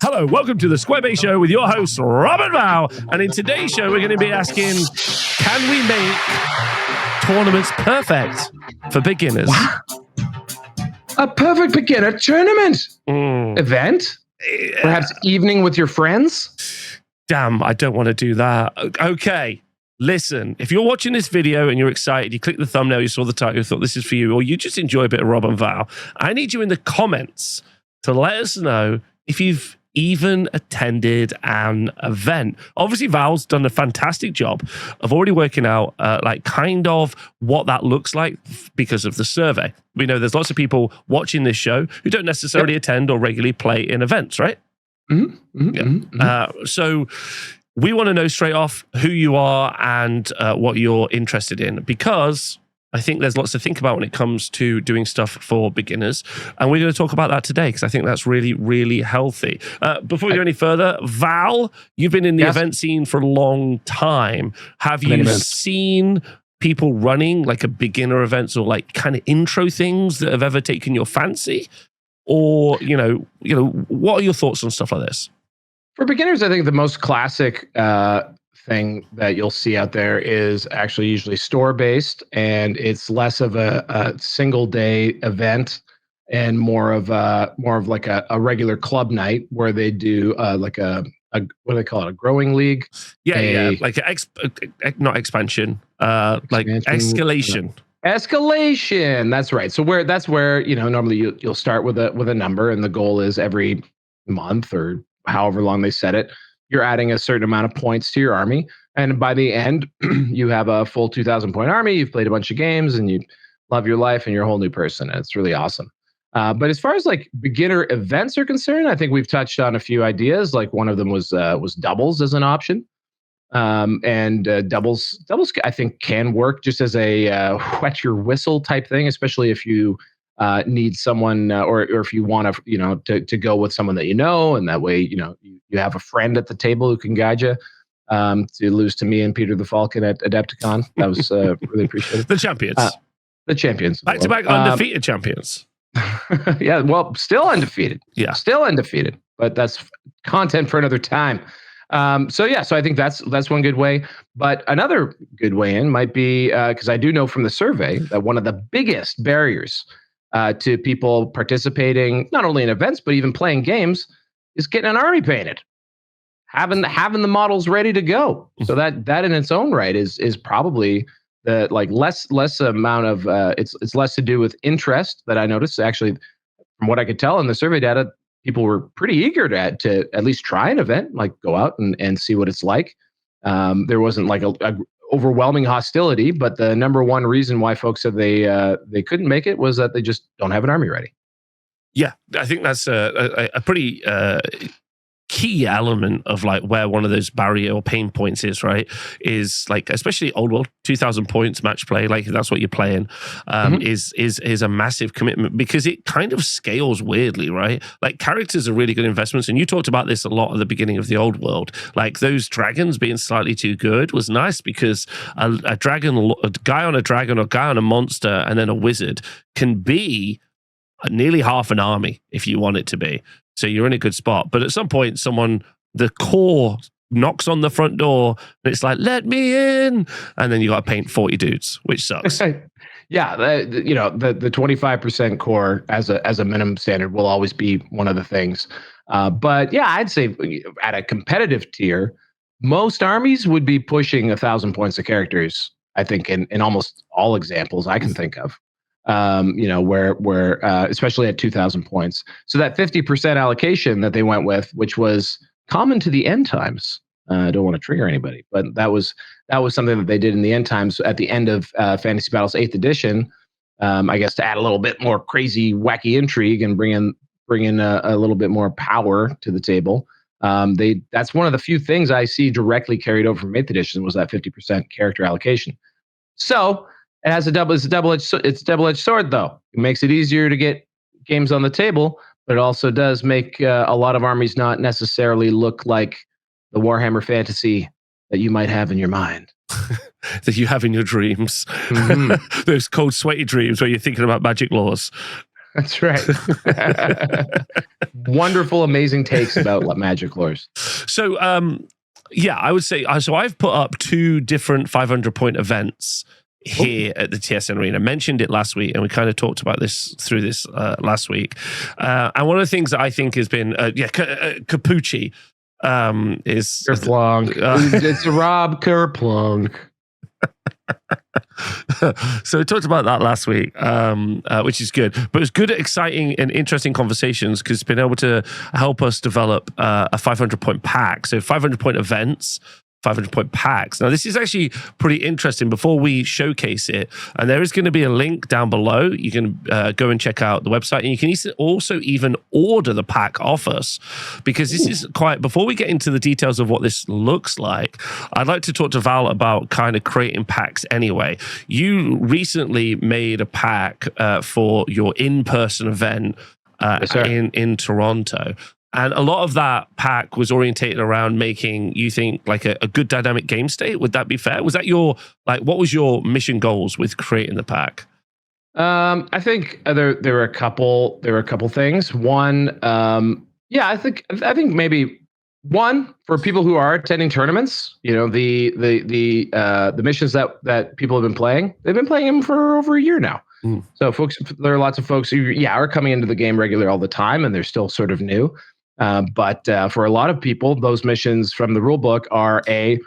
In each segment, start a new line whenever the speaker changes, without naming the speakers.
Hello, welcome to the Squarebase Show with your hosts, Rob and Val. And in today's show, we're going to be asking, can we make tournaments perfect for beginners?
Wow. A perfect beginner tournament event? Perhaps evening with your friends?
Damn, I don't want to do that. Okay. Listen, if you're watching this video and you're excited, you click the thumbnail, you saw the title, you thought this is for you, or you just enjoy a bit of Rob and Val, I need you in the comments to let us know if you've even attended an event. Obviously, Val's done a fantastic job of already working out kind of what that looks like because of the survey. We know there's lots of people watching this show who don't necessarily attend or regularly play in events, right? So we want to know straight off who you are and what you're interested in, because I think there's lots to think about when it comes to doing stuff for beginners. And we're going to talk about that today because I think that's really, really healthy. Before we go any further, Val, you've been in the event scene for a long time. Have you seen people running like a beginner events or like kind of intro things that have ever taken your fancy? Or, you know, what are your thoughts on stuff like this?
For beginners, I think the most classic thing that you'll see out there is actually usually store-based, and it's less of a single day event and more of like a regular club night where they do like a what do they call it, a growing league?
Like not expansion, like escalation.
Escalation. That's right. So that's where normally you'll start with a number, and the goal is every month or however long they set it, you're adding a certain amount of points to your army. And by the end, you have a full 2,000 point army. You've played a bunch of games and you love your life and you're a whole new person. And it's really awesome. But as far as like beginner events are concerned, I think we've touched on a few ideas. Like one of them was doubles as an option. And doubles I think can work just as a wet your whistle type thing, especially if you need someone or if you want to go with someone that and that way you have a friend at the table who can guide you. To lose to me and Peter the Falcon at Adepticon, that was really appreciated.
The champions, back-to-back undefeated champions.
Yeah, well, still undefeated.
Yeah,
still undefeated, but that's content for another time. So I think that's one good way. But another good way in might be because I do know from the survey that one of the biggest barriers to people participating, not only in events, but even playing games, is getting an army painted, having the models ready to go. So that in its own right is probably the less amount of it's less to do with interest that I noticed. Actually, from what I could tell in the survey data, people were pretty eager to at least try an event, like go out and see what it's like. There wasn't like a overwhelming hostility, but the number one reason why folks said they couldn't make it was that they just don't have an army ready.
Yeah, I think that's a pretty key element of like where one of those barrier or pain points is, right? Is like, especially Old World, 2,000 points match play, like if that's what you're playing, is a massive commitment because it kind of scales weirdly, right? Like characters are really good investments, and you talked about this a lot at the beginning of the Old World. Like those dragons being slightly too good was nice because a guy on a dragon or guy on a monster and then a wizard can be nearly half an army if you want it to be. So you're in a good spot. But at some point, the core knocks on the front door and it's like, let me in. And then you got to paint 40 dudes, which sucks.
Yeah. The 25% core as a minimum standard will always be one of the things. But yeah, I'd say at a competitive tier, most armies would be pushing 1,000 points of characters, I think, in almost all examples I can think of. Where especially at 2,000 points. So that 50% allocation that they went with, which was common to the end times. I don't want to trigger anybody, but that was something that they did in the end times at the end of Fantasy Battles 8th edition. I guess to add a little bit more crazy, wacky intrigue and bring in a little bit more power to the table. That's one of the few things I see directly carried over from 8th edition was that 50% character allocation. So it's a double-edged sword, though. It makes it easier to get games on the table, but it also does make a lot of armies not necessarily look like the Warhammer fantasy that you might have in your mind.
That you have in your dreams. Those cold, sweaty dreams where you're thinking about magic laws.
That's right. Wonderful, amazing takes about magic lores.
So, yeah, I would say, so I've put up 2 different 500-point events here at the TSN Arena. I mentioned it last week, and we kind of talked about this through this last week. And one of the things that I think has been, Capucci is...
Kerplunk. It's Rob Kerplunk.
So we talked about that last week, which is good. But it's good, exciting, and interesting conversations because it's been able to help us develop a 500-point pack. So 500-point events, 500-point packs. Now, this is actually pretty interesting before we showcase it. And there is going to be a link down below. You can go and check out the website. And you can also even order the pack off us because this is quite... Before we get into the details of what this looks like, I'd like to talk to Val about kind of creating packs anyway. You recently made a pack for your in-person event
Yes,
in Toronto. And a lot of that pack was orientated around making, you think, like a good dynamic game state. Would that be fair? Was that your, what was your mission goals with creating the pack?
I think there were a couple things. One, I think maybe one for people who are attending tournaments. You know, the missions that people have been playing. They've been playing them for over a year now. So there are lots of folks who are coming into the game regularly all the time, and they're still sort of new. But for a lot of people, those missions from the rule book are the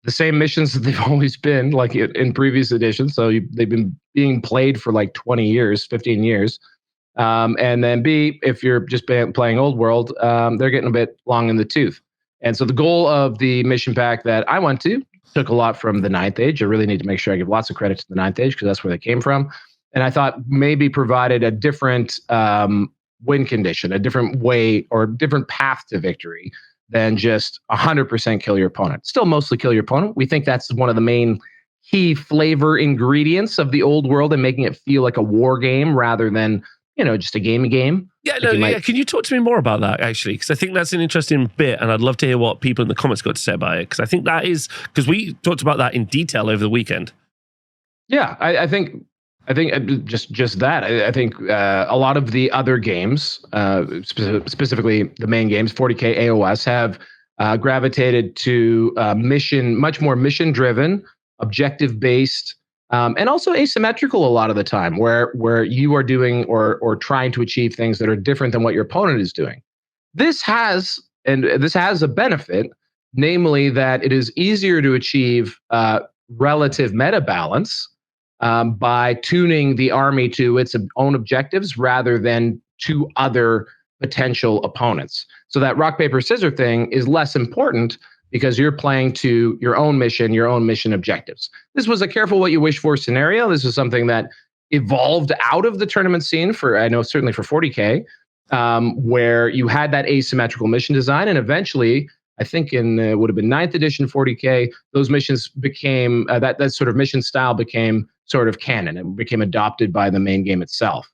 same missions that they've always been, like in previous editions. So they've been being played for like 20 years, 15 years. And then B, if you're just playing Old World, they're getting a bit long in the tooth. And so the goal of the mission pack that I went to took a lot from the Ninth Age. I really need to make sure I give lots of credit to the Ninth Age because that's where they came from. And I thought maybe provided a different win condition, a different way or different path to victory than just 100% kill your opponent. Still mostly kill your opponent. We think that's one of the main key flavor ingredients of the Old World and making it feel like a war game rather than, just a game.
Yeah, Can you talk to me more about that, actually? Because I think that's an interesting bit, and I'd love to hear what people in the comments got to say about it, because I think that is, because we talked about that in detail over the weekend.
Yeah, I think just that. I think a lot of the other games, specifically the main games, 40K AOS, have gravitated to much more mission-driven, objective-based, and also asymmetrical a lot of the time, where you are doing or trying to achieve things that are different than what your opponent is doing. This has a benefit, namely that it is easier to achieve relative meta balance by tuning the army to its own objectives rather than to other potential opponents. So that rock, paper, scissors thing is less important because you're playing to your own mission objectives. This was a careful what you wish for scenario. This is something that evolved out of the tournament scene certainly for 40K, where you had that asymmetrical mission design. And eventually, I think it would have been 9th edition 40K, those missions became, that sort of mission style became sort of canon. It became adopted by the main game itself.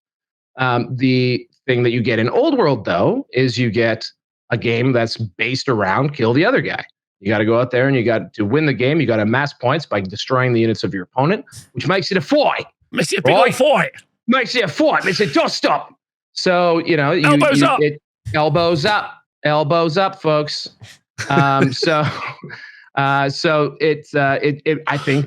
The thing that you get in Old World, though, is you get a game that's based around kill the other guy. You got to go out there and you got to win the game. You got to amass points by destroying the units of your opponent, which makes it a fight.
Makes it a big old fight.
Makes it a fight. Makes it just stop. So,
elbows up.
Elbows up, folks. So it I think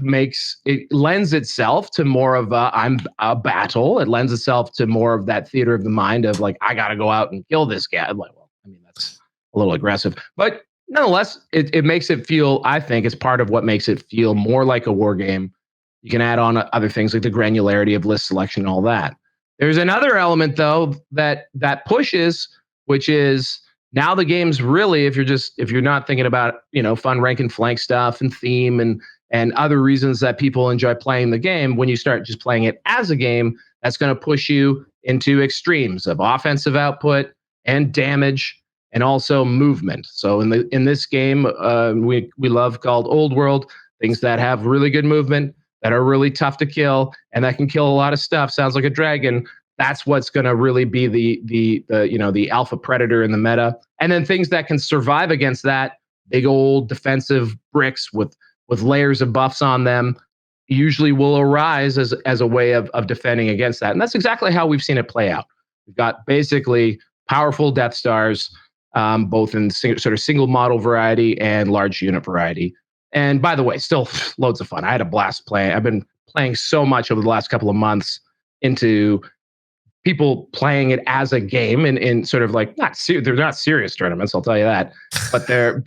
lends itself to more of a battle. It lends itself to more of that theater of the mind of like, I got to go out and kill this guy. I'm like, well, I mean, that's a little aggressive, but nonetheless, it makes it feel, I think it's part of what makes it feel more like a war game. You can add on other things like the granularity of list selection and all that. There's another element though that pushes, which is, now the game's really, if you're not thinking about, fun rank and flank stuff and theme and other reasons that people enjoy playing the game, when you start just playing it as a game, that's going to push you into extremes of offensive output and damage and also movement. So in this game, we love called Old World, things that have really good movement, that are really tough to kill, and that can kill a lot of stuff. Sounds like a dragon. That's what's going to really be the alpha predator in the meta. And then things that can survive against that, big old defensive bricks with layers of buffs on them, usually will arise as a way of defending against that. And that's exactly how we've seen it play out. We've got basically powerful Death Stars, both in sort of single model variety and large unit variety. And by the way, still loads of fun. I had a blast playing. I've been playing so much over the last couple of months into people playing it as a game in sort of like they're not serious tournaments, I'll tell you that, but there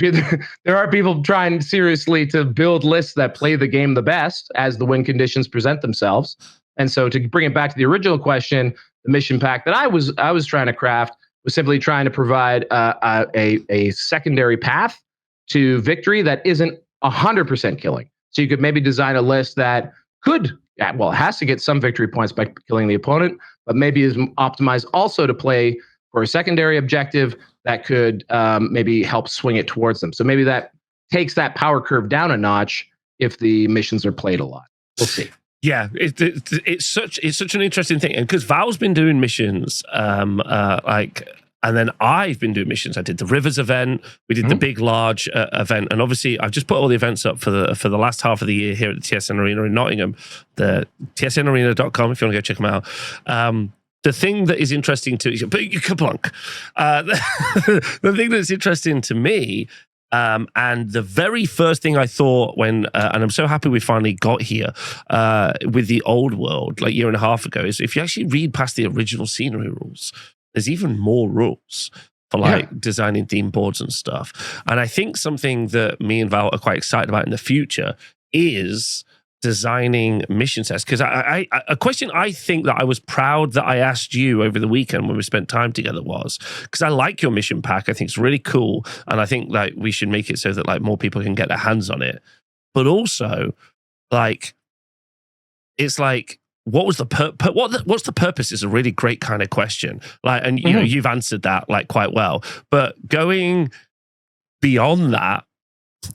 are people trying seriously to build lists that play the game the best as the win conditions present themselves. And so to bring it back to the original question, the mission pack that I was trying to craft was simply trying to provide a secondary path to victory that isn't 100% killing. So you could maybe design a list that could, well, it has to get some victory points by killing the opponent, but maybe is optimized also to play for a secondary objective that could maybe help swing it towards them. So maybe that takes that power curve down a notch if the missions are played a lot. We'll see.
Yeah, it's such an interesting thing, and because Val's been doing missions, and then I've been doing missions. I did the Rivers event, we did the big large event, and obviously I've just put all the events up for the last half of the year here at the TSN Arena in Nottingham, the tsnarena.com if you want to go check them out. The thing that is interesting to Kaplunk, the thing that's interesting to me. And the very first thing I thought when, and I'm so happy we finally got here with the old world, like a year and a half ago, is if you actually read past the original scenery rules, there's even more rules for designing theme boards and stuff. And I think something that me and Val are quite excited about in the future is designing mission sets. Because a question I think that I was proud that I asked you over the weekend when we spent time together was, because I like your mission pack, I think it's really cool, and I think like we should make it so that like more people can get their hands on it. But also, like, it's like, what's the purpose is a really great kind of question. Like, and you know, you've answered that like quite well. But going beyond that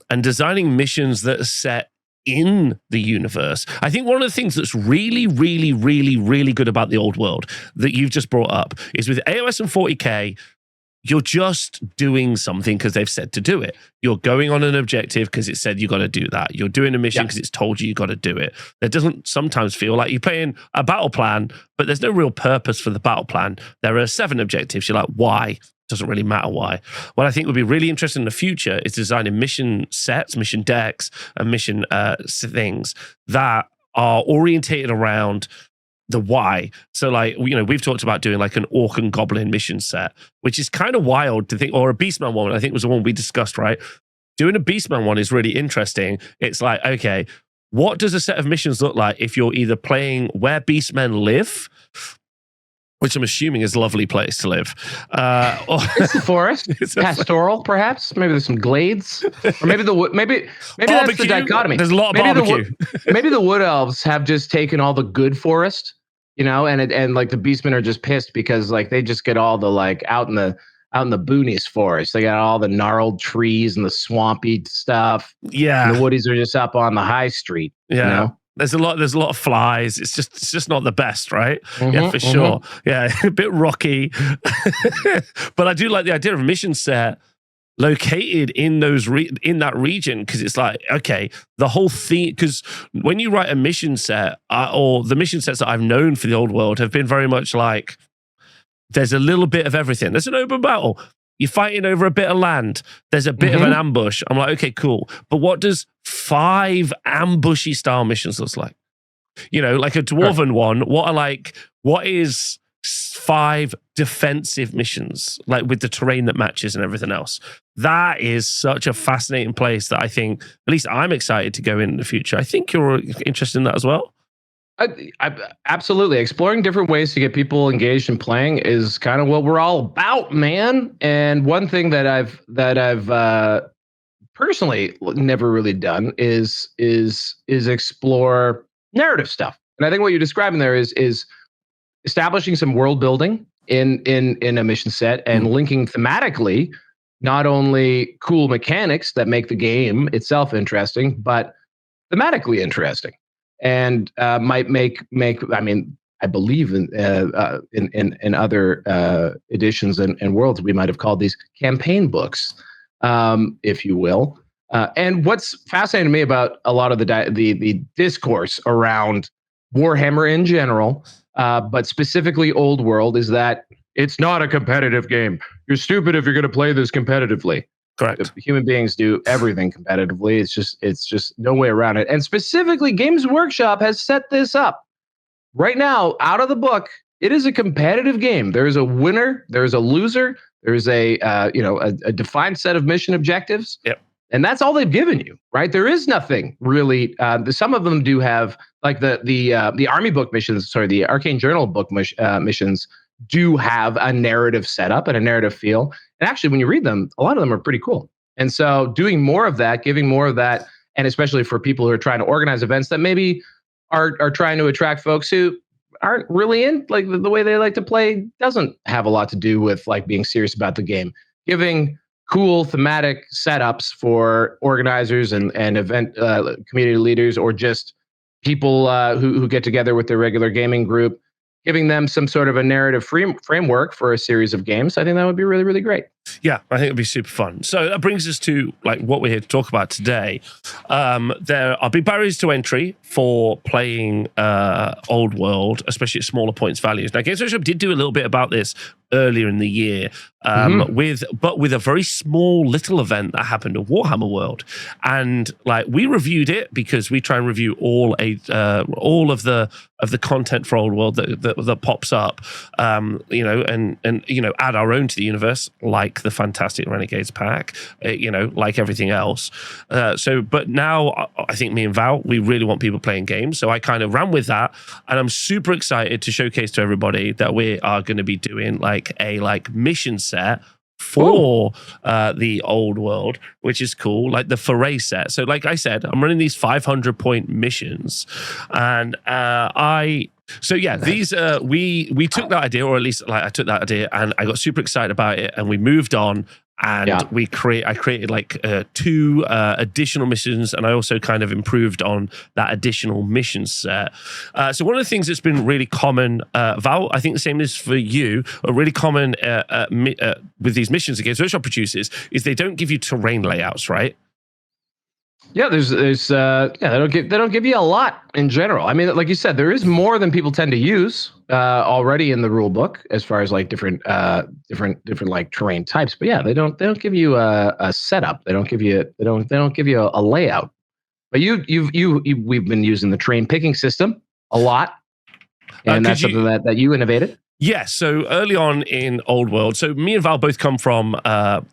and designing missions that are set in the universe. I think one of the things that's really, really, really, really good about the old world that you've just brought up is with AOS and 40K, you're just doing something because they've said to do it. You're going on an objective because it said you got to do that. You're doing a mission because it's told you got to do it. It doesn't sometimes feel like you're playing a battle plan, but there's no real purpose for the battle plan. There are 7 objectives. You're like, why? Doesn't really matter why. What I think would be really interesting in the future is designing mission sets, mission decks, and mission things that are orientated around the why. So like, you know, we've talked about doing like an orc and goblin mission set, which is kind of wild to think, or a beastman one, I think was the one we discussed, right? Doing a beastman one is really interesting. It's like, okay, what does a set of missions look like if you're either playing where beastmen live, which I'm assuming is a lovely place to live. Or
it's the forest, it's pastoral, perhaps. Maybe there's some glades, or maybe the wood. Maybe that's the dichotomy.
There's a lot of barbecue.
Maybe the wood elves have just taken all the good forest, you know, and like the beastmen are just pissed because like they just get all the like out in the boonies forest. They got all the gnarled trees and the swampy stuff.
Yeah,
and the woodies are just up on the high street.
Yeah.
You know?
There's a lot of flies. It's just not the best, right? Yeah, for sure. Yeah, a bit rocky. But I do like the idea of a mission set located in in that region, because it's like, okay, the whole thing, because when you write a mission set, or the mission sets that I've known for the old world have been very much like, there's a little bit of everything. There's an open battle. You're fighting over a bit of land. There's a bit of an ambush. I'm like, okay, cool. But what does 5 ambushy style missions look like? You know, like a dwarven one. What is 5 defensive missions, like with the terrain that matches and everything else? That is such a fascinating place that I think, at least I'm excited to go in the future. I think you're interested in that as well.
I absolutely. Exploring different ways to get people engaged in playing is kind of what we're all about, man. And one thing that I've personally never really done is explore narrative stuff. And I think what you're describing there is establishing some world building in a mission set and linking thematically not only cool mechanics that make the game itself interesting, but thematically interesting. And might make. I mean, I believe in other editions and worlds we might have called these campaign books, if you will. And what's fascinating to me about a lot of the discourse around Warhammer in general, but specifically Old World, is that it's not a competitive game. You're stupid if you're going to play this competitively.
Correct.
Human beings do everything competitively. It's just no way around it. And specifically, Games Workshop has set this up. Right now, out of the book, it is a competitive game. There is a winner, there is a loser, there is a defined set of mission objectives.
Yep.
And that's all they've given you, right? There is nothing really. Some of them do have, like the Army book missions. Sorry, the Arcane Journal book missions do have a narrative setup and a narrative feel. And actually, when you read them, a lot of them are pretty cool. And so, doing more of that, giving more of that, and especially for people who are trying to organize events that maybe are trying to attract folks who aren't really in like the way they like to play, doesn't have a lot to do with like being serious about the game. Giving cool thematic setups for organizers and event community leaders, or just people who get together with their regular gaming group, giving them some sort of a narrative framework for a series of games. I think that would be really, really great.
Yeah, I think it'd be super fun. So that brings us to like what we're here to talk about today. There are big barriers to entry for playing Old World, especially at smaller points values. Now, Games Workshop did do a little bit about this earlier in the year, with a very small little event that happened at Warhammer World, and like we reviewed it because we try and review all of the content for Old World that pops up, and add our own to the universe, like the Fantastic Renegades pack, like everything else. But now I think me and Val, we really want people playing games, so I kind of ran with that, and I'm super excited to showcase to everybody that we are going to be doing like a mission set for the Old World, which is cool, like the Forray set. So like I said, I'm running these 500-point missions, and these we took that idea, or at least like I took that idea, and I got super excited about it, and we moved on. And I created like 2 additional missions, and I also kind of improved on that additional mission set. So one of the things that's been really common, Val, I think the same is for you, really common with these missions that Games Workshop produces, is they don't give you terrain layouts, right?
Yeah, they don't give you a lot in general. I mean, like you said, there is more than people tend to use already in the rule book as far as like different like terrain types. But yeah, they don't give you a setup. They don't give you a layout. But we've been using the terrain picking system a lot, and that's something that you innovated.
Yeah, so early on in Old World, so me and Val both come from,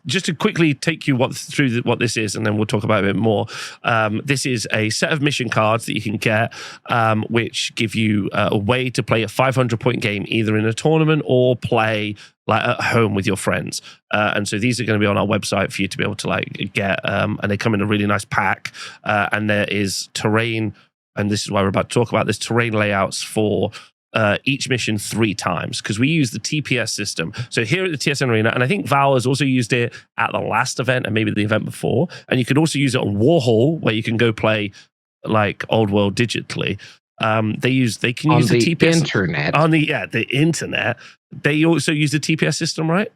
just to quickly take you through what this is, and then we'll talk about it a bit more. This is a set of mission cards that you can get, which give you a way to play a 500-point game, either in a tournament or play like at home with your friends. And so these are going to be on our website for you to be able to like get, and they come in a really nice pack, and there is terrain, and this is why we're about to talk about this, terrain layouts for each mission 3 times, because we use the TPS system. So here at the TSN Arena, and I think Val has also used it at the last event and maybe the event before, and you could also use it on Warhol, where you can go play like Old World digitally. They can use the TPS
internet
on the internet. They also use the TPS system, right?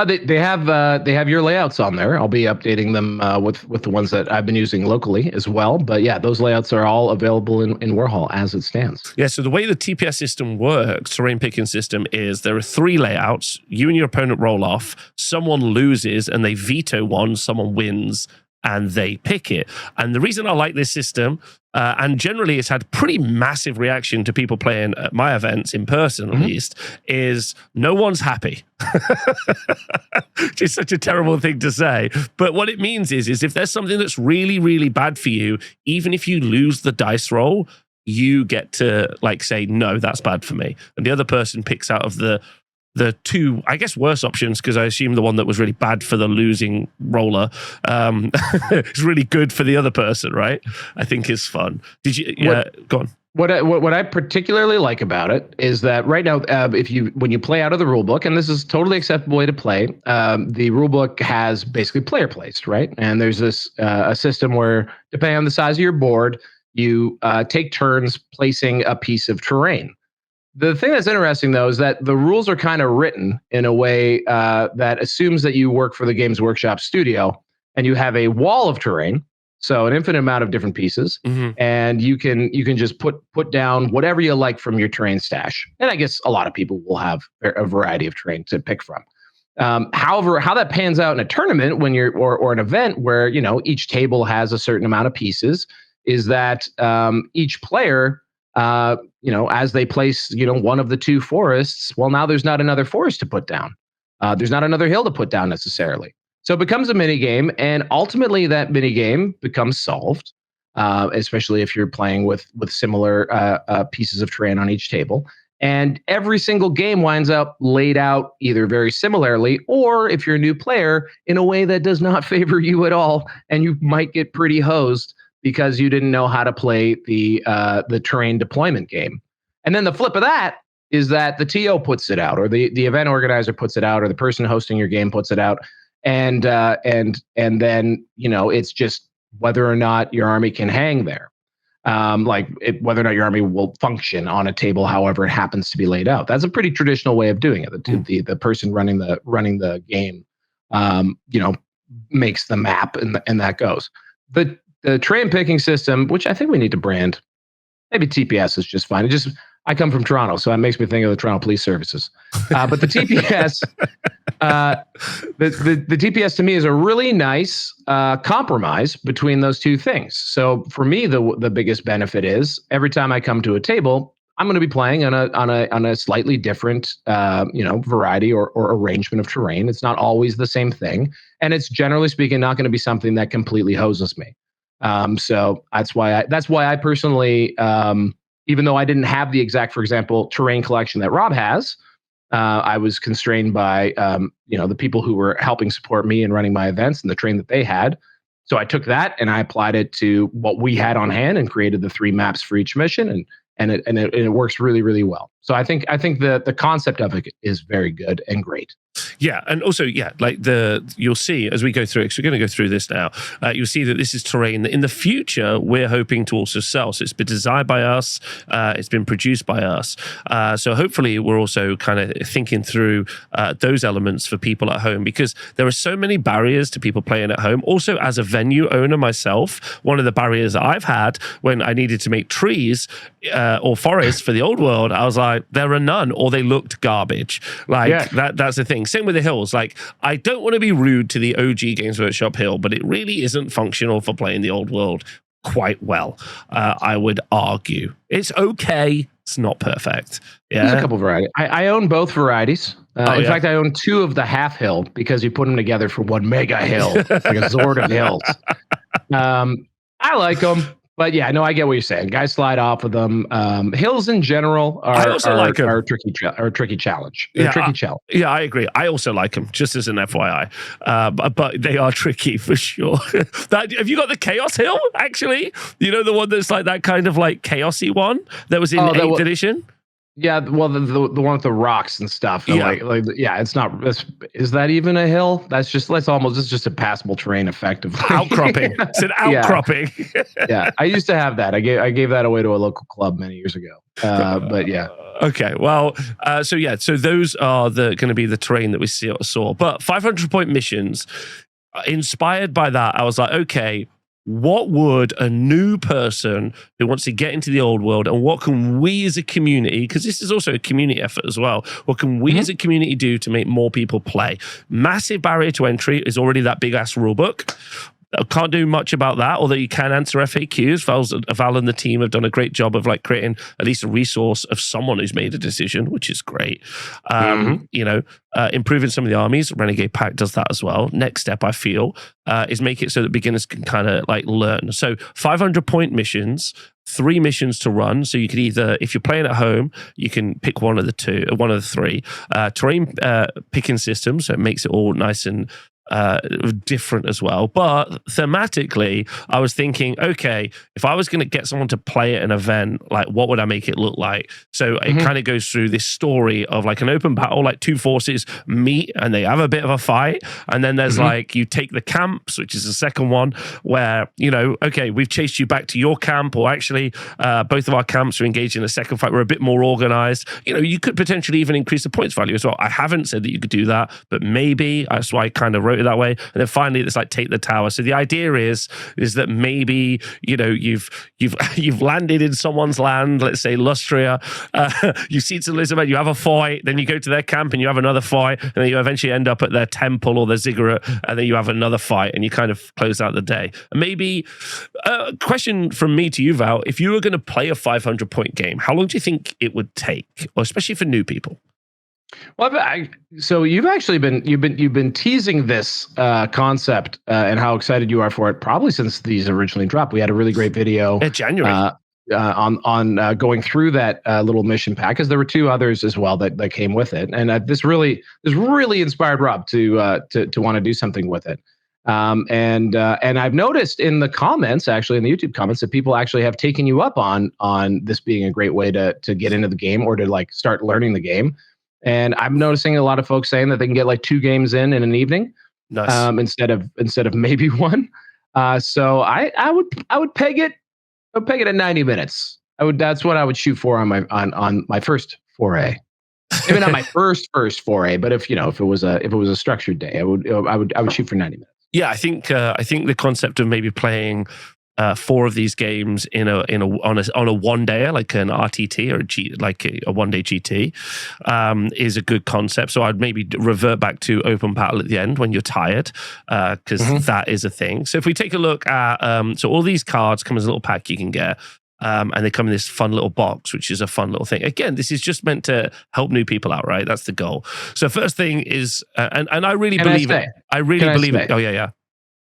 They have your layouts on there. I'll be updating them with the ones that I've been using locally as well. But yeah, those layouts are all available in Warhol as it stands.
Yeah, so the way the TPS system works, terrain picking system, is there are 3 layouts. You and your opponent roll off. Someone loses and they veto one. Someone wins and they pick it. And the reason I like this system, and generally it's had pretty massive reaction to people playing at my events in person, at least, is no one's happy. Which is such a terrible thing to say. But what it means is if there's something that's really, really bad for you, even if you lose the dice roll, you get to like say, no, that's bad for me. And the other person picks out of the 2, I guess, worse options, because I assume the one that was really bad for the losing roller is really good for the other person, right? I think is fun. Did you? Yeah, go on.
What I particularly like about it is that right now, when you play out of the rule book, and this is a totally acceptable way to play, the rule book has basically player placed, right? And there's this a system where, depending on the size of your board, you take turns placing a piece of terrain. The thing that's interesting, though, is that the rules are kind of written in a way that assumes that you work for the Games Workshop studio and you have a wall of terrain. So an infinite amount of different pieces, and you can just put down whatever you like from your terrain stash. And I guess a lot of people will have a variety of terrain to pick from. However, how that pans out in a tournament when you're or an event where each table has a certain amount of pieces is that each player, as they place one of the two forests, well, now there's not another forest to put down. There's not another hill to put down necessarily. So it becomes a mini game, and ultimately that mini game becomes solved, especially if you're playing with similar pieces of terrain on each table. And every single game winds up laid out either very similarly, or if you're a new player, in a way that does not favor you at all, and you might get pretty hosed because you didn't know how to play the terrain deployment game. And then the flip of that is that the TO puts it out, or the event organizer puts it out, or the person hosting your game puts it out, and then it's just whether or not your army can hang there. Whether or not your army will function on a table, however it happens to be laid out. That's a pretty traditional way of doing it. The person running the game, makes the map, and that goes. The terrain picking system, which I think we need to brand, maybe TPS is just fine. I come from Toronto, so that makes me think of the Toronto Police Services. But the TPS, the TPS to me is a really nice compromise between those two things. So for me, the biggest benefit is every time I come to a table, I'm going to be playing on a slightly different variety or arrangement of terrain. It's not always the same thing, and it's generally speaking not going to be something that completely hoses me. So that's why I personally. Even though I didn't have the exact, for example, terrain collection that Rob has, I was constrained by the people who were helping support me and running my events and the terrain that they had. So I took that and I applied it to what we had on hand and created the 3 maps for each mission, and it works really, really well. So I think the concept of it is very good and great.
Yeah, and also, you'll see as we go through it, because we're going to go through this now, you'll see that this is terrain that in the future we're hoping to also sell. So it's been designed by us, it's been produced by us. So hopefully we're also kind of thinking through those elements for people at home, because there are so many barriers to people playing at home. Also, as a venue owner myself, one of the barriers that I've had when I needed to make trees or forests for the old world, I was like, there are none, or they looked garbage. That's the thing. Same with the hills. I don't want to be rude to the OG Games Workshop hill, but it really isn't functional for playing the old world quite well. I would argue it's okay. It's not perfect. Yeah,
there's a couple varieties. I own both varieties. In fact, I own 2 of the half hill because you put them together for one mega hill, like a Zord of hills. I like them. But yeah, no, I get what you're saying. Guys slide off of them. Hills in general are a tricky challenge. Tricky challenge.
Yeah, I agree. I also like them, just as an FYI. But they are tricky for sure. Have you got the Chaos Hill, actually? The one that's like that kind of like chaosy one that was in 8th edition?
Yeah, well, the one with the rocks and stuff.
Yeah,
it's not. Is that even a hill? It's just a passable terrain, effectively.
Outcropping. It's an outcropping.
Yeah, I used to have that. I gave that away to a local club many years ago. But yeah.
Okay, well, so those are going to be the terrain that we saw. But 500-point missions, inspired by that, I was like, okay, what would a new person who wants to get into the old world, and what can we as a community, because this is also a community effort as well, what can we as a community do to make more people play? Massive barrier to entry is already that big ass rule book. I can't do much about that, although you can answer FAQs. Val and the team have done a great job of creating at least a resource of someone who's made a decision, which is great. Improving some of the armies. Renegade Pack does that as well. Next step, I feel, is make it so that beginners can kind of learn. So 500-point missions, 3 missions to run. So you could either, if you're playing at home, you can pick one of the 3. Terrain picking system, so it makes it all nice and different as well. But thematically, I was thinking, okay, if I was going to get someone to play at an event, what would I make it look like? So it kind of goes through this story of an open battle, 2 forces meet and they have a bit of a fight. And then there's you take the camps, which is the second one, where, okay, we've chased you back to your camp, or actually both of our camps are engaged in a second fight. We're a bit more organized. You could potentially even increase the points value as well. I haven't said that you could do that, but maybe. That's why I kind of wrote wrote it that way. And then finally, it's like take the tower. So the idea is that maybe you've landed in someone's land, let's say Lustria. You've seen Elizabeth. You have a fight. Then you go to their camp and you have another fight, and then you eventually end up at their temple or their ziggurat, and then you have another fight, and you kind of close out the day. And maybe a question from me to you, Val: if you were going to play a 500-point game, how long do you think it would take, or especially for new people?
Well, so you've been teasing this concept and how excited you are for it probably since these originally dropped. We had a really great video
in January
on going through that little mission pack, because there were 2 others as well that came with it, and this really inspired Rob to want to do something with it. And I've noticed in the comments, actually in the YouTube comments, that people actually have taken you up on this being a great way to get into the game or to like start learning the game. And I'm noticing a lot of folks saying that they can get like 2 games in an evening,
nice.
instead of maybe 1. So I would peg it. I would peg it at 90 minutes. That's what I would shoot for on my first foray. Maybe not my first foray, but if it was a structured day, I would shoot for 90 minutes.
Yeah, I think the concept of maybe playing 4 of these games on a one day, like an RTT or a 1 day GT, is a good concept. So I'd maybe revert back to open battle at the end when you're tired, because that is a thing. So if we take a look at so all these cards come as a little pack you can get. And they come in this fun little box, which is a fun little thing. Again, this is just meant to help new people out, right? That's the goal. So first thing is, and I really believe it. I really believe it. Oh yeah.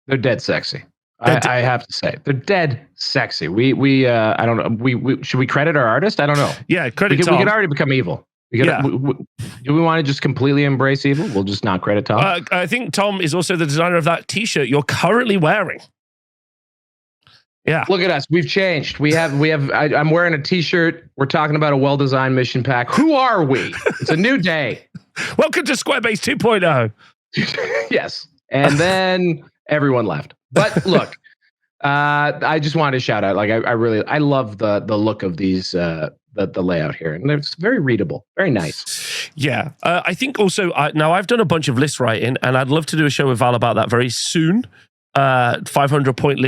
They're dead sexy. I have to say, they're dead sexy. I don't know. We should we credit our artist? I don't know.
Yeah, credit
Tom.
We
could already become evil. Do we want to just completely embrace evil? We'll just not credit Tom.
I think Tom is also the designer of that T-shirt you're currently wearing. Yeah.
Look at us. We've changed. I'm wearing a T-shirt. We're talking about a well-designed mission pack. Who are we? It's a new day.
Welcome to Squarebase 2.0.
Yes. And then everyone left. But look, I just wanted to shout out. Like I love the look of these the layout here, and it's very readable, very nice.
Yeah. I think also now I've done a bunch of list writing, and I'd love to do a show with Val about that very soon. 500 point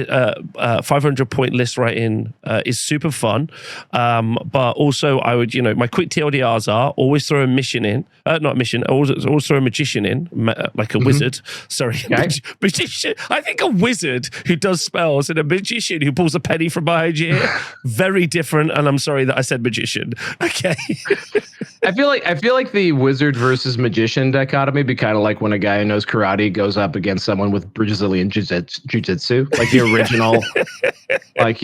list writing is super fun, but also I would, my quick TLDRs are always throw a mission in, not a mission, always throw a magician in, like a wizard. Sorry,
okay.
Magician. I think a wizard who does spells and a magician who pulls a penny from behind you. Very different, and I'm sorry that I said magician. Okay.
I feel like the wizard versus magician dichotomy be kind of like when a guy who knows karate goes up against someone with Brazilian jiu-jitsu, like the original, like,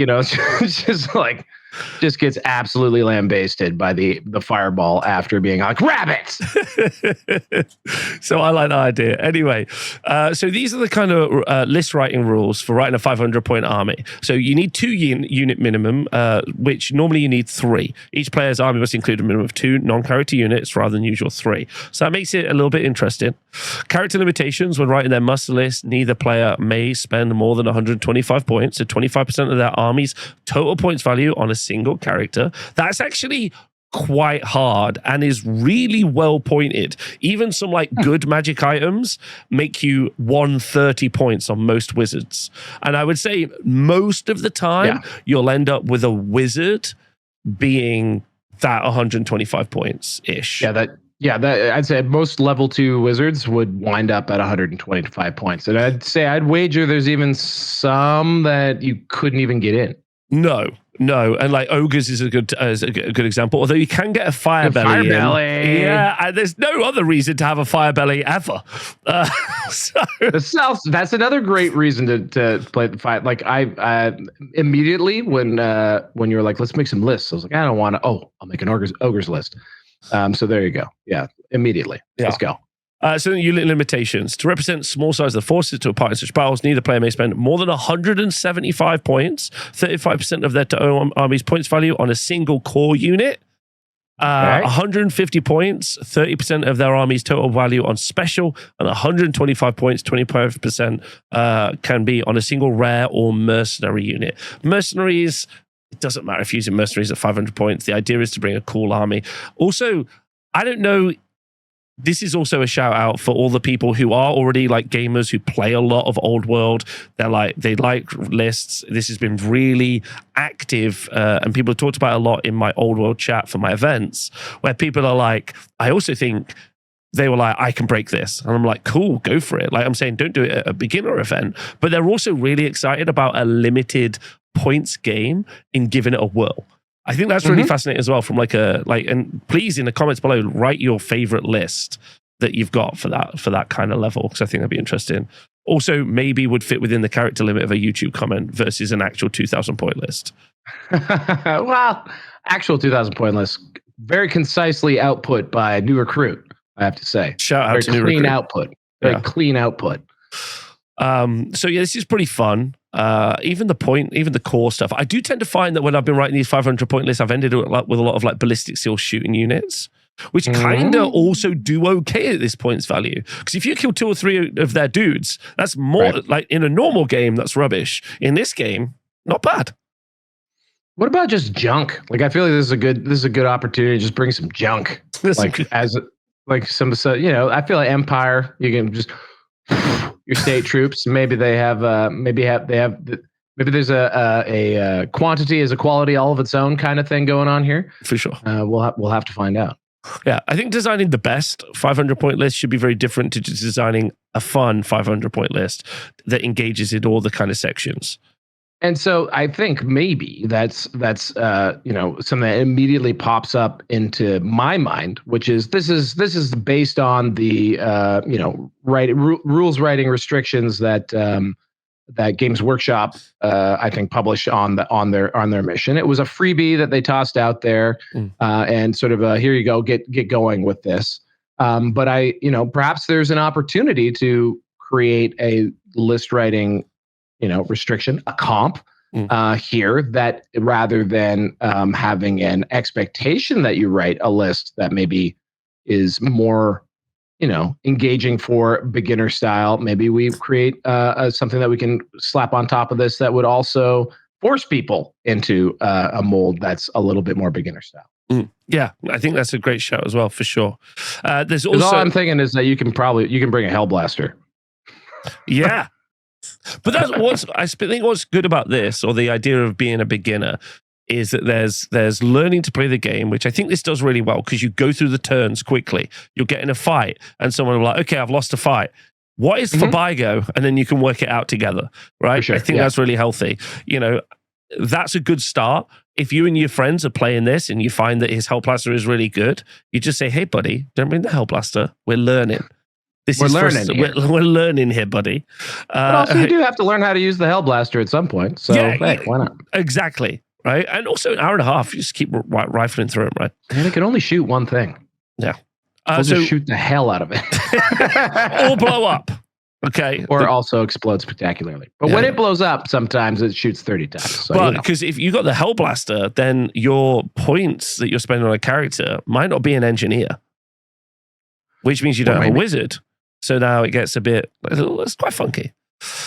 just gets absolutely lambasted by the fireball after being like, rabbits.
So I like that idea. Anyway, so these are the kind of list writing rules for writing a 500-point army. So you need 2 unit minimum, which normally you need 3. Each player's army must include a minimum of 2 non-character units rather than usual 3. So that makes it a little bit interesting. Character limitations: when writing their muster list, neither player may spend more than 125 points, so 25% of their army's total points value on a single character. That's actually quite hard and is really well pointed. Even some good magic items make you 130 points on most wizards. And I would say most of the time you'll end up with a wizard being that 125 points ish.
Yeah, I'd say most level 2 wizards would wind up at 125 points. And I'd wager there's even some that you couldn't even get in.
No, and like ogres is a good example. Although you can get a fire belly. Yeah, and there's no other reason to have a fire belly ever.
That's another great reason to play the fight. Like I immediately when you were like, let's make some lists, I was like, I don't want to. Oh, I'll make an ogres list. So there you go. Yeah, immediately. Yeah. Let's go.
So then unit limitations. To represent small size of the forces to a part in such battles, neither player may spend more than 175 points, 35% of their army's points value on a single core unit. 150 points, 30% of their army's total value on special, and 125 points, 25% can be on a single rare or mercenary unit. Mercenaries, it doesn't matter if you're using mercenaries at 500 points. The idea is to bring a cool army. Also, I don't know this is also a shout out for all the people who are already like gamers who play a lot of Old World. They like lists. This has been really active, and people have talked about it a lot in my Old World chat for my events, where people are like, I also think they were like, I can break this. And I'm like, cool, go for it. Like I'm saying, don't do it at a beginner event. But they're also really excited about a limited points game in giving it a whirl. I think that's really fascinating as well from and please in the comments below, write your favorite list that you've got for that kind of level, because I think that'd be interesting. Also, maybe would fit within the character limit of a YouTube comment versus an actual 2,000 point list.
Well, actual 2,000 point list, very concisely output by a new recruit, I have to say.
Shout out to new
clean
recruit.
output. Very clean output.
So yeah, this is pretty fun. Even the core stuff. I do tend to find that when I've been writing these 500 point lists, I've ended up with a lot of like ballistic steel shooting units, which kind of also do okay at this points value. Because if you kill 2 or 3 of their dudes, that's more like in a normal game, that's rubbish. In this game, not bad.
What about just junk? Like I feel like this is a good opportunity to just bring some junk. I feel like Empire, you can just your state troops. Maybe they have. Maybe there's a quantity is a quality all of its own kind of thing going on here.
For sure.
We'll have to find out.
Yeah, I think designing the best 500 point list should be very different to just designing a fun 500 point list that engages in all the kind of sections.
And so I think maybe that's something that immediately pops up into my mind, which is this is based on the rules writing restrictions that Games Workshop I think published on their mission. It was a freebie that they tossed out there, and sort of here you go, get going with this. But perhaps there's an opportunity to create a list writing restriction, a comp here, that rather than having an expectation that you write a list that maybe is more, engaging for beginner style, maybe we create something that we can slap on top of this that would also force people into a mold that's a little bit more beginner style.
Yeah, I think that's a great shout as well, for sure. There's also
all I'm thinking is that you can bring a Hellblaster.
Yeah. But that's what's good about this, or the idea of being a beginner, is that there's learning to play the game, which I think this does really well, because you go through the turns quickly. You'll get in a fight and someone will be like, okay, I've lost a fight. What is Fabigo? And then you can work it out together, right? Sure, I think that's really healthy. That's a good start. If you and your friends are playing this and you find that his Hellblaster is really good, you just say, hey, buddy, don't bring the Hellblaster. We're learning. We're learning here, buddy.
But also, you do have to learn how to use the Hellblaster at some point. So, why not?
Exactly, right? And also, an hour and a half, you just keep rifling through them, right?
And it can only shoot one thing.
Yeah.
Just shoot the hell out of it.
Or blow up. Okay.
Or also explode spectacularly. But when it blows up, sometimes it shoots 30 times. So,
because if you got the Hellblaster, then your points that you're spending on a character might not be an engineer, which means you don't have a wizard. So now it gets it's quite funky.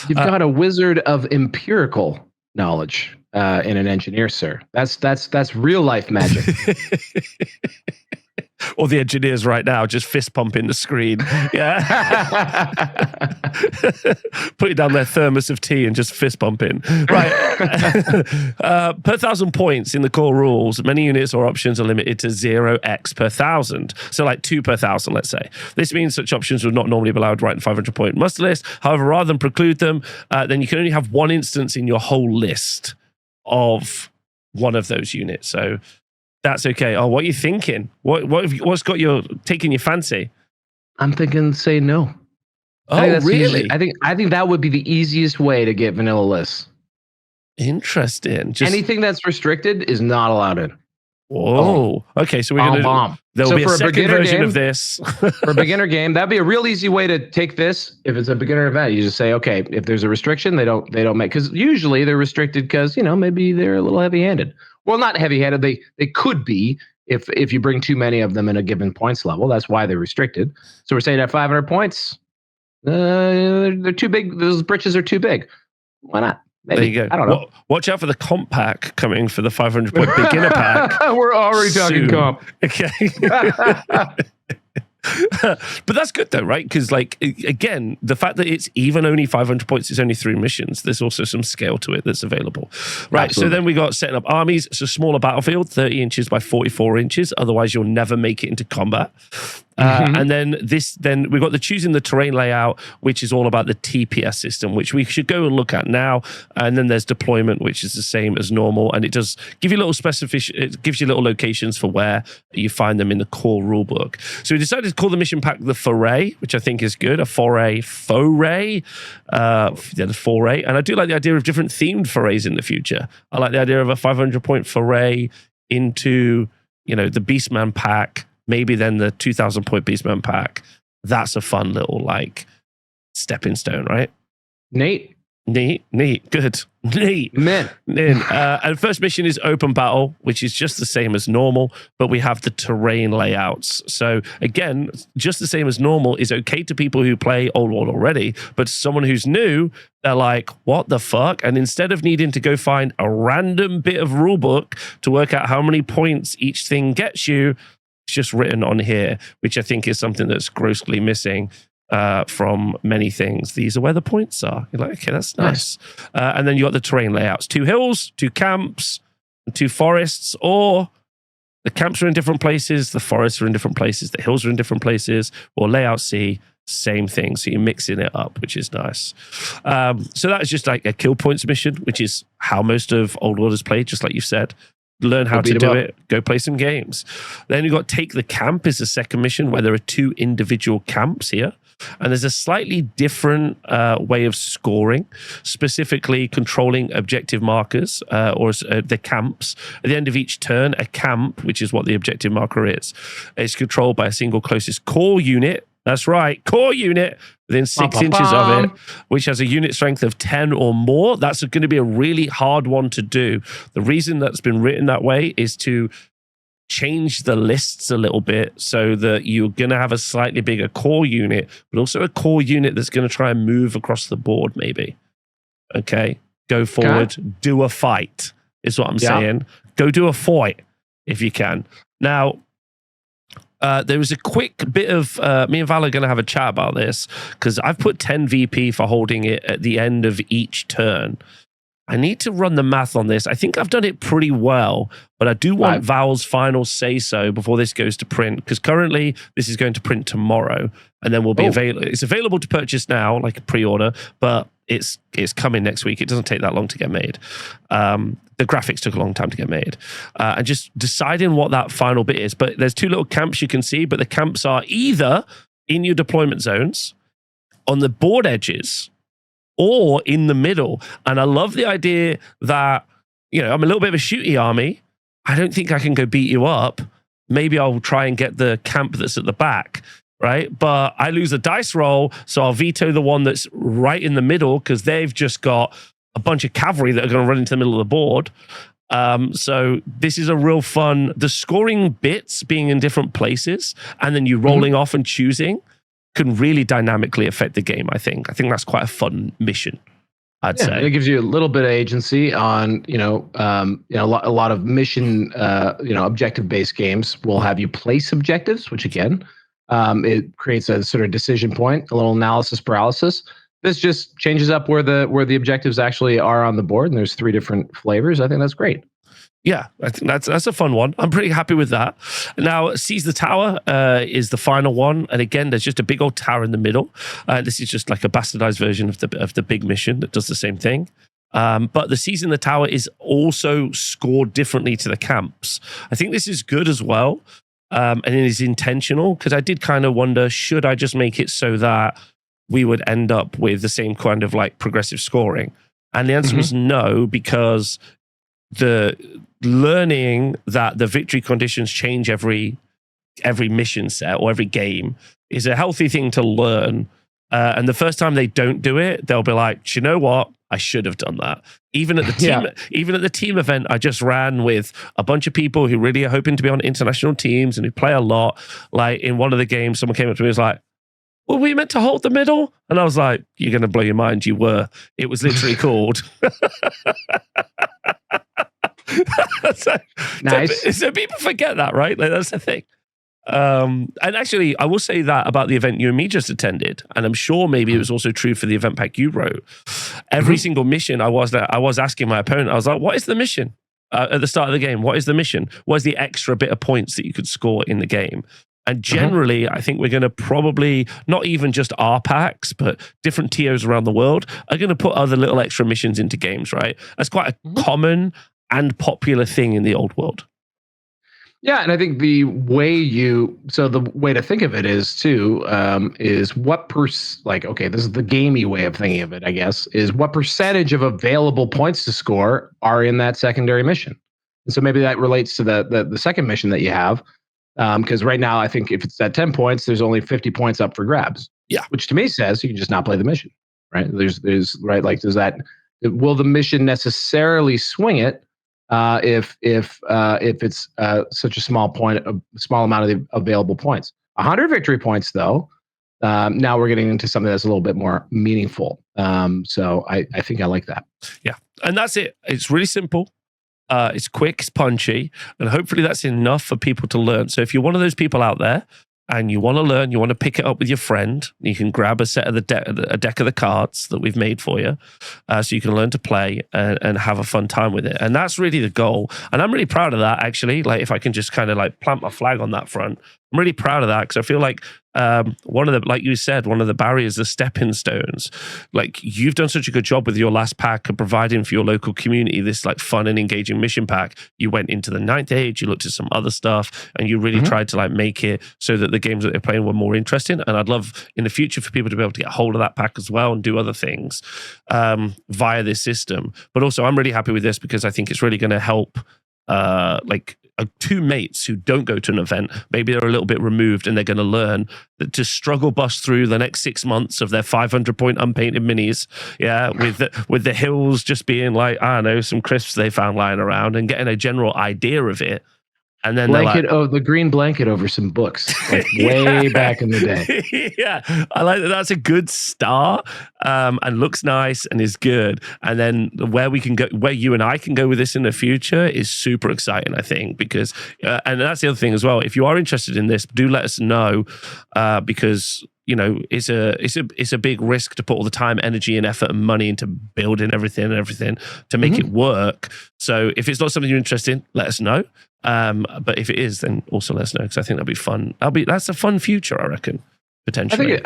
You've got a wizard of empirical knowledge in an engineer, sir. That's real life magic.
Or the engineers right now just fist pumping the screen. Yeah. Putting down their thermos of tea and just fist pumping. Right. Per 1,000 points in the core rules, many units or options are limited to 0x per 1,000. So like 2 per 1,000, let's say. This means such options would not normally be allowed to write in 500 point muster list. However, rather than preclude them, then you can only have one instance in your whole list of one of those units. So that's okay. Oh, what are you thinking? What's got taking your fancy?
I'm thinking say no.
Oh, really?
I think that would be the easiest way to get vanilla lists.
Interesting.
Anything that's restricted is not allowed in.
Whoa. Okay, so we're going to... There'll be a second version of this.
For a beginner game, that'd be a real easy way to take this. If it's a beginner event, you just say, okay, if there's a restriction, they don't make... Because usually they're restricted because, maybe they're a little heavy-handed. Well, not heavy-handed. They could be if you bring too many of them in a given points level. That's why they're restricted. So we're saying at 500 points, they're too big. Those britches are too big. Why not? Maybe.
There you go.
I don't know.
Watch out for the comp pack coming for the 500 point beginner pack.
We're already talking comp.
Okay. But that's good though, right? Because like again, the fact that it's even only 500 points, it's only 3 missions. There's also some scale to it that's available, right? Absolutely. So then we got setting up armies. It's a smaller battlefield, 30 inches by 44 inches. Otherwise, you'll never make it into combat. And then we've got the choosing the terrain layout, which is all about the TPS system, which we should go and look at now. And then there's deployment, which is the same as normal, and it does give you little it gives you little locations for where you find them in the core rulebook. So we decided to call the mission pack the Forray, which I think is good. A Forray, the Forray, and I do like the idea of different themed forays in the future. I like the idea of a 500-point foray into the Beastman pack. Maybe then the 2,000-point Beastman pack. That's a fun little stepping stone, right?
Neat.
Good. Neat.
Man.
And first mission is open battle, which is just the same as normal, but we have the terrain layouts. So again, just the same as normal is okay to people who play Old World already, but someone who's new, they're like, what the fuck? And instead of needing to go find a random bit of rulebook to work out how many points each thing gets you, it's just written on here, which I think is something that's grossly missing from many things. These are where the points are. You're like, okay, that's nice. And then you got the terrain layouts: 2 hills, 2 camps, and 2 forests. Or the camps are in different places, the forests are in different places, the hills are in different places. Or layout C, same thing. So you're mixing it up, which is nice. So that is just like a kill points mission, which is how most of Old World is played, just like you said. Learn how to do it, go play some games. Then you got Take the Camp is the second mission, where there are 2 individual camps here. And there's a slightly different way of scoring, specifically controlling objective markers or the camps. At the end of each turn, a camp, which is what the objective marker is controlled by a single closest core unit. That's right, core unit within 6 inches of it, which has a unit strength of 10 or more. That's going to be a really hard one to do. The reason that's been written that way is to change the lists a little bit so that you're going to have a slightly bigger core unit, but also a core unit that's going to try and move across the board maybe. Okay, go forward, do a fight is what I'm saying. Go do a fight if you can. Now, there was a quick bit of me and Val are going to have a chat about this because I've put 10 VP for holding it at the end of each turn. I need to run the math on this. I think I've done it pretty well, but I do want Val's final say-so before this goes to print, because currently this is going to print tomorrow, and then will be available. It's available to purchase now, like a pre-order, but it's coming next week. It doesn't take that long to get made. The graphics took a long time to get made. And just deciding what that final bit is. But there's 2 little camps you can see, but the camps are either in your deployment zones, on the board edges, or in the middle. And I love the idea that, I'm a little bit of a shooty army. I don't think I can go beat you up. Maybe I'll try and get the camp that's at the back, right? But I lose a dice roll, so I'll veto the one that's right in the middle because they've just got a bunch of cavalry that are going to run into the middle of the board. So this is a real fun, the scoring bits being in different places and then you rolling off and choosing can really dynamically affect the game, I think. I think that's quite a fun mission, I'd say.
It gives you a little bit of agency on, a lot of mission, objective-based games will have you place objectives, which again, it creates a sort of decision point, a little analysis paralysis. This just changes up where the objectives actually are on the board, and there's 3 different flavors. I think that's great.
Yeah, I think that's a fun one. I'm pretty happy with that. Now, Seize the Tower is the final one. And again, there's just a big old tower in the middle. This is just like a bastardized version of the big mission that does the same thing. But the Seizing the Tower is also scored differently to the camps. I think this is good as well. And it is intentional, because I did kind of wonder, should I just make it so that we would end up with the same kind of like progressive scoring? And the answer was no, because the learning that the victory conditions change every mission set or every game is a healthy thing to learn. And the first time they don't do it, they'll be like, you know what? I should have done that. Even at the team, even at the team event I just ran with a bunch of people who really are hoping to be on international teams and who play a lot. Like in one of the games, someone came up to me and was like, were we meant to hold the middle? And I was like, you're going to blow your mind. You were. It was literally called.
Nice.
So people forget that, right? Like, that's the thing. And actually, I will say that about the event you and me just attended, and I'm sure maybe it was also true for the event pack you wrote. Every single mission, I was asking my opponent, I was like, "What is the mission?" At the start of the game, what is the mission? What is the extra bit of points that you could score in the game? And generally, I think we're going to probably, not even just our packs, but different TOs around the world are going to put other little extra missions into games, right? That's quite a common and popular thing in the old world.
Yeah, and I think the way to think of it is too, is what okay, this is the gamey way of thinking of it, I guess, is what percentage of available points to score are in that secondary mission. And so maybe that relates to the second mission that you have. Because right now, I think if it's at 10 points, there's only 50 points up for grabs.
Yeah.
Which to me says you can just not play the mission, right? There's right, like, will the mission necessarily swing it if it's such a small amount of the available points? 100 victory points, though. Now we're getting into something that's a little bit more meaningful. So I think I like that.
Yeah, and that's it. It's really simple. It's quick, it's punchy, and hopefully that's enough for people to learn. So if you're one of those people out there and you want to learn, you want to pick it up with your friend, you can grab a set of a deck of the cards that we've made for you, so you can learn to play and have a fun time with it. And that's really the goal. And I'm really proud of that, actually. Like, if I can just kind of like plant my flag on that front, I'm really proud of that, because I feel like one of the, like you said, one of the barriers, the stepping stones. Like, you've done such a good job with your last pack of providing for your local community this like fun and engaging mission pack. You went into the 9th Age, you looked at some other stuff, and you really tried to like make it so that the games that they're playing were more interesting. And I'd love in the future for people to be able to get hold of that pack as well and do other things via this system. But also, I'm really happy with this because I think it's really going to help two mates who don't go to an event. Maybe they're a little bit removed and they're going to learn that to struggle bust through the next 6 months of their 500-point unpainted minis, with the hills just being like, I don't know, some crisps they found lying around, and getting a general idea of it. And then
the green blanket over some books, like way back in the day.
Yeah, I like that. That's a good start, and looks nice and is good. And then where we can go, where you and I can go with this in the future, is super exciting, I think, because and that's the other thing as well. If you are interested in this, do let us know, because it's a big risk to put all the time, energy, and effort and money into building everything to make it work. So if it's not something you're interested in, let us know. But if it is, then also let us know, because I think that'll be fun. That's a fun future, I reckon, potentially.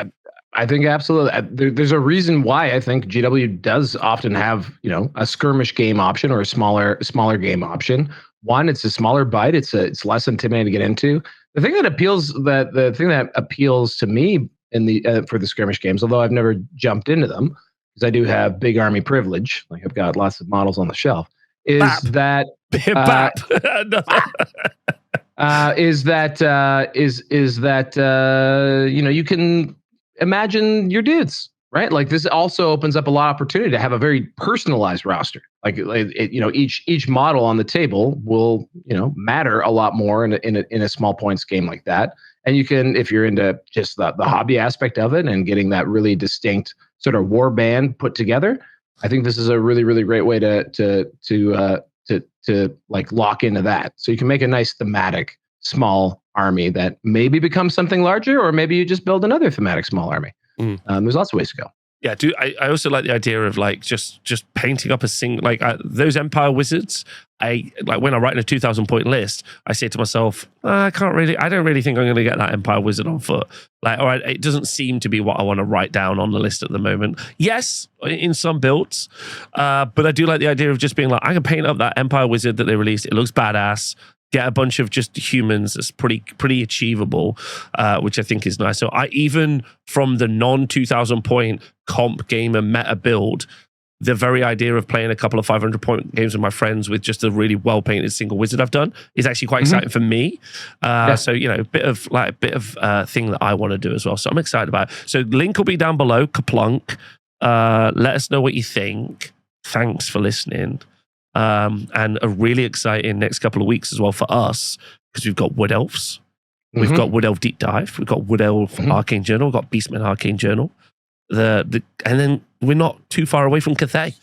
I think absolutely. There's a reason why I think GW does often have a skirmish game option or a smaller game option. One, it's a smaller bite. It's less intimidating to get into. The thing that appeals to me in the for the skirmish games, although I've never jumped into them because I do have big army privilege, like I've got lots of models on the shelf, is that you can imagine your dudes, right? Like, this also opens up a lot of opportunity to have a very personalized roster. Like, each model on the table will matter a lot more in a small points game like that. And you can, if you're into just the hobby aspect of it and getting that really distinct sort of war band put together, I think this is a really, really great way to like lock into that. So you can make a nice thematic small army that maybe becomes something larger, or maybe you just build another thematic small army. There's lots of ways to go.
Yeah, I also like the idea of like just painting up a single, like those Empire Wizards. When I write in a 2,000-point list, I say to myself, I don't really think I'm going to get that Empire Wizard on foot. Like, all right, it doesn't seem to be what I want to write down on the list at the moment. Yes, in some builds, but I do like the idea of just being like, I can paint up that Empire Wizard that they released. It looks badass. Get a bunch of just humans. It's pretty achievable, which I think is nice. So even from the non-2,000-point comp gamer meta build, the very idea of playing a couple of 500-point games with my friends with just a really well-painted single wizard I've done is actually quite exciting for me. So a bit of thing that I want to do as well. So I'm excited about it. So link will be down below. Kaplunk. Let us know what you think. Thanks for listening. And a really exciting next couple of weeks as well for us, because we've got Wood Elves. We've got Wood Elf Deep Dive. We've got Wood Elf Arcane Journal. We've got Beastman Arcane Journal. And then we're not too far away from Cathay.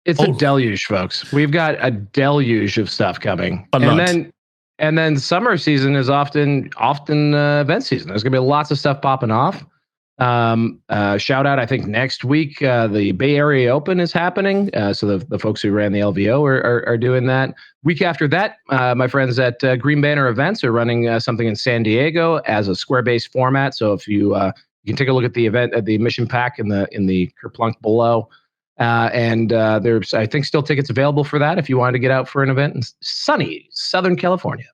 It's a deluge, folks. We've got a deluge of stuff coming.
And then
And then summer season is often event season. There's going to be lots of stuff popping off. Shout out, I think next week the Bay Area Open is happening. So the folks who ran the LVO are doing that. Week after that, my friends at Green Banner Events are running something in San Diego as a square-based format. So if you can take a look at the event at the mission pack in the Kerplunk below. And there's, I think, still tickets available for that if you wanted to get out for an event in sunny Southern California.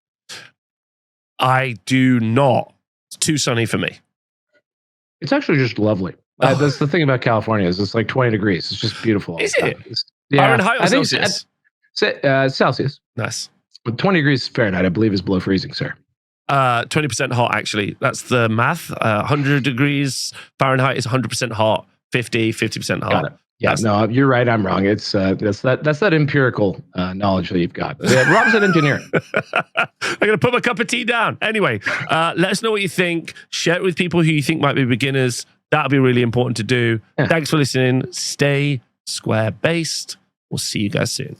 I do not. It's too sunny for me.
It's actually just lovely. That's the thing about California is it's like 20 degrees. It's just beautiful.
Is it?
Yeah.
Fahrenheit or Celsius?
Celsius.
Nice.
But 20 degrees Fahrenheit, I believe, is below freezing, sir.
20% hot, actually. That's the math. 100 degrees Fahrenheit is 100% hot. 50% hot.
Got it. Yeah, no, you're right. I'm wrong. It's that's that empirical knowledge that you've got. Rob's an engineer.
I'm going to put my cup of tea down. Anyway, let us know what you think. Share it with people who you think might be beginners. That'll be really important to do. Yeah. Thanks for listening. Stay square based. We'll see you guys soon.